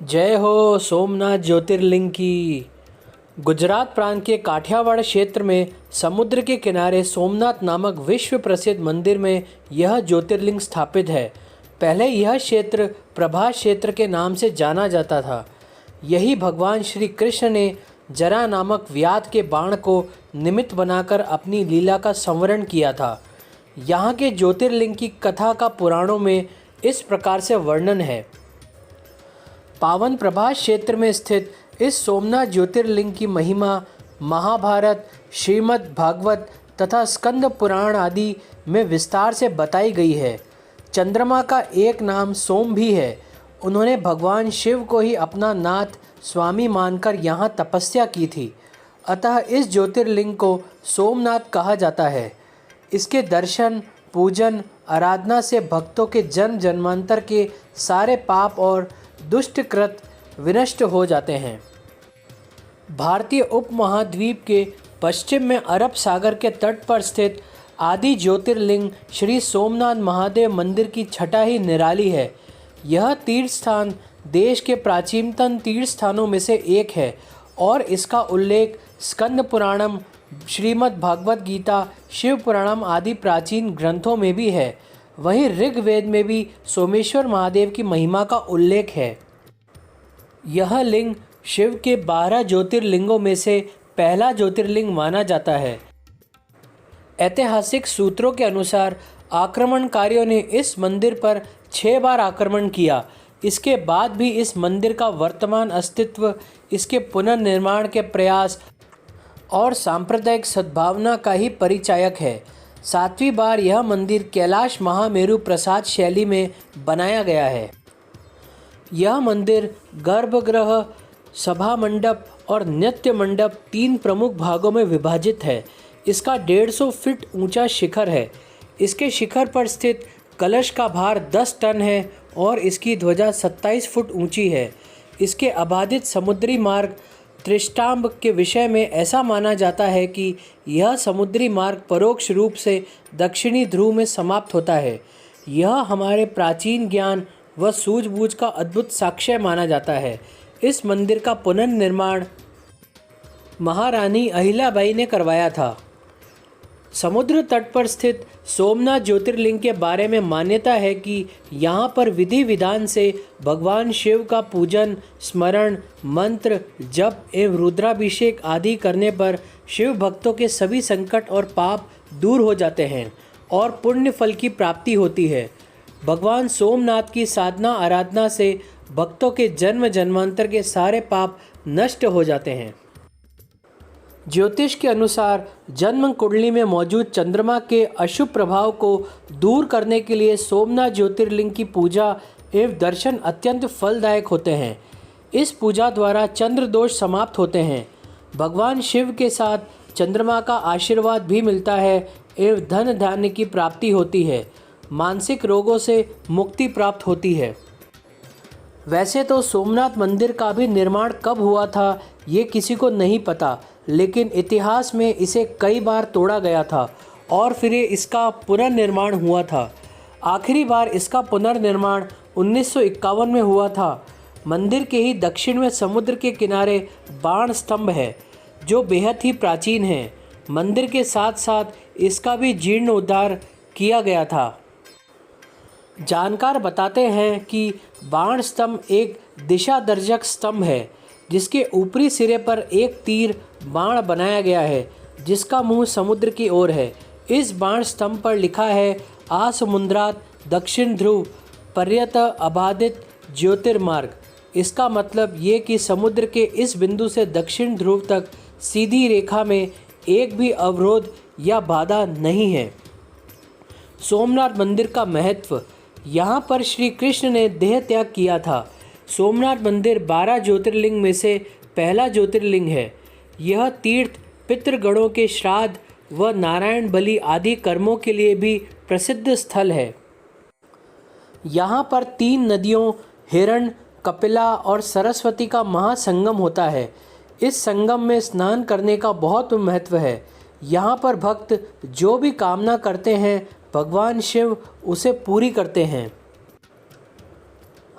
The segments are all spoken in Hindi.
जय हो सोमनाथ ज्योतिर्लिंग की। गुजरात प्रांत के काठियावाड़ क्षेत्र में समुद्र के किनारे सोमनाथ नामक विश्व प्रसिद्ध मंदिर में यह ज्योतिर्लिंग स्थापित है। पहले यह क्षेत्र प्रभास क्षेत्र के नाम से जाना जाता था। यही भगवान श्री कृष्ण ने जरा नामक व्याध के बाण को निमित्त बनाकर अपनी लीला का संवरण किया था। यहाँ के ज्योतिर्लिंग की कथा का पुराणों में इस प्रकार से वर्णन है। पावन प्रभास क्षेत्र में स्थित इस सोमनाथ ज्योतिर्लिंग की महिमा महाभारत, श्रीमद् भागवत तथा स्कंद पुराण आदि में विस्तार से बताई गई है। चंद्रमा का एक नाम सोम भी है। उन्होंने भगवान शिव को ही अपना नाथ स्वामी मानकर यहाँ तपस्या की थी। अतः इस ज्योतिर्लिंग को सोमनाथ कहा जाता है। इसके दर्शन, पूजन, आराधना से भक्तों के जन्म जन्मांतर के सारे पाप और दुष्ट कृत विनष्ट हो जाते हैं। भारतीय उपमहाद्वीप के पश्चिम में अरब सागर के तट पर स्थित आदि ज्योतिर्लिंग श्री सोमनाथ महादेव मंदिर की छटा ही निराली है। यह तीर्थ स्थान देश के प्राचीनतम तीर्थ स्थानों में से एक है और इसका उल्लेख स्कंद पुराणम, श्रीमद् भागवत गीता, शिव पुराणम आदि प्राचीन ग्रंथों में भी है। वहीं ऋग्वेद में भी सोमेश्वर महादेव की महिमा का उल्लेख है। यह लिंग शिव के 12 ज्योतिर्लिंगों में से पहला ज्योतिर्लिंग माना जाता है। ऐतिहासिक सूत्रों के अनुसार आक्रमणकारियों ने इस मंदिर पर 6 बार आक्रमण किया। इसके बाद भी इस मंदिर का वर्तमान अस्तित्व इसके पुनर्निर्माण के प्रयास और सांप्रदायिक सद्भावना का ही परिचायक है। 7वीं बार यह मंदिर कैलाश महामेरु प्रसाद शैली में बनाया गया है। यह मंदिर गर्भगृह, सभा मंडप और नृत्य मंडप 3 प्रमुख भागों में विभाजित है। इसका 150 फीट ऊंचा शिखर है। इसके शिखर पर स्थित कलश का भार 10 टन है और इसकी ध्वजा 27 फुट ऊंची है। इसके अबाधित समुद्री मार्ग त्रिष्टाम्ब के विषय में ऐसा माना जाता है कि यह समुद्री मार्ग परोक्ष रूप से दक्षिणी ध्रुव में समाप्त होता है। यह हमारे प्राचीन ज्ञान व सूझबूझ का अद्भुत साक्ष्य माना जाता है। इस मंदिर का पुनर्निर्माण महारानी अहिल्याबाई ने करवाया था। समुद्र तट पर स्थित सोमनाथ ज्योतिर्लिंग के बारे में मान्यता है कि यहाँ पर विधि विधान से भगवान शिव का पूजन, स्मरण, मंत्र, जप एवं रुद्राभिषेक आदि करने पर शिव भक्तों के सभी संकट और पाप दूर हो जाते हैं और पुण्य फल की प्राप्ति होती है। भगवान सोमनाथ की साधना आराधना से भक्तों के जन्म जन्मांतर के सारे पाप नष्ट हो जाते हैं। ज्योतिष के अनुसार जन्म कुंडली में मौजूद चंद्रमा के अशुभ प्रभाव को दूर करने के लिए सोमनाथ ज्योतिर्लिंग की पूजा एवं दर्शन अत्यंत फलदायक होते हैं। इस पूजा द्वारा चंद्र दोष समाप्त होते हैं। भगवान शिव के साथ चंद्रमा का आशीर्वाद भी मिलता है एवं धन धान्य की प्राप्ति होती है। मानसिक रोगों से मुक्ति प्राप्त होती है। वैसे तो सोमनाथ मंदिर का भी निर्माण कब हुआ था ये किसी को नहीं पता, लेकिन इतिहास में इसे कई बार तोड़ा गया था और फिर इसका पुनर्निर्माण हुआ था। आखिरी बार इसका पुनर्निर्माण 1951 में हुआ था। मंदिर के ही दक्षिण में समुद्र के किनारे बाण स्तंभ है जो बेहद ही प्राचीन है। मंदिर के साथ साथ इसका भी जीर्णोद्धार किया गया था। जानकार बताते हैं कि बाण स्तंभ एक दिशा दर्शक स्तंभ है जिसके ऊपरी सिरे पर एक तीर बाण बनाया गया है जिसका मुंह समुद्र की ओर है। इस बाण स्तंभ पर लिखा है आसमुद्रात दक्षिण ध्रुव पर्यत अबाधित ज्योतिर्मार्ग। इसका मतलब ये कि समुद्र के इस बिंदु से दक्षिण ध्रुव तक सीधी रेखा में एक भी अवरोध या बाधा नहीं है। सोमनाथ मंदिर का महत्व। यहाँ पर श्री कृष्ण ने देह त्याग किया था। सोमनाथ मंदिर 12 ज्योतिर्लिंग में से पहला ज्योतिर्लिंग है। यह तीर्थ पितृगणों के श्राद्ध व नारायण बलि आदि कर्मों के लिए भी प्रसिद्ध स्थल है। यहाँ पर 3 नदियों हिरण, कपिला और सरस्वती का महासंगम होता है। इस संगम में स्नान करने का बहुत महत्व है। यहाँ पर भक्त जो भी कामना करते हैं भगवान शिव उसे पूरी करते हैं।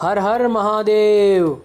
हर हर महादेव।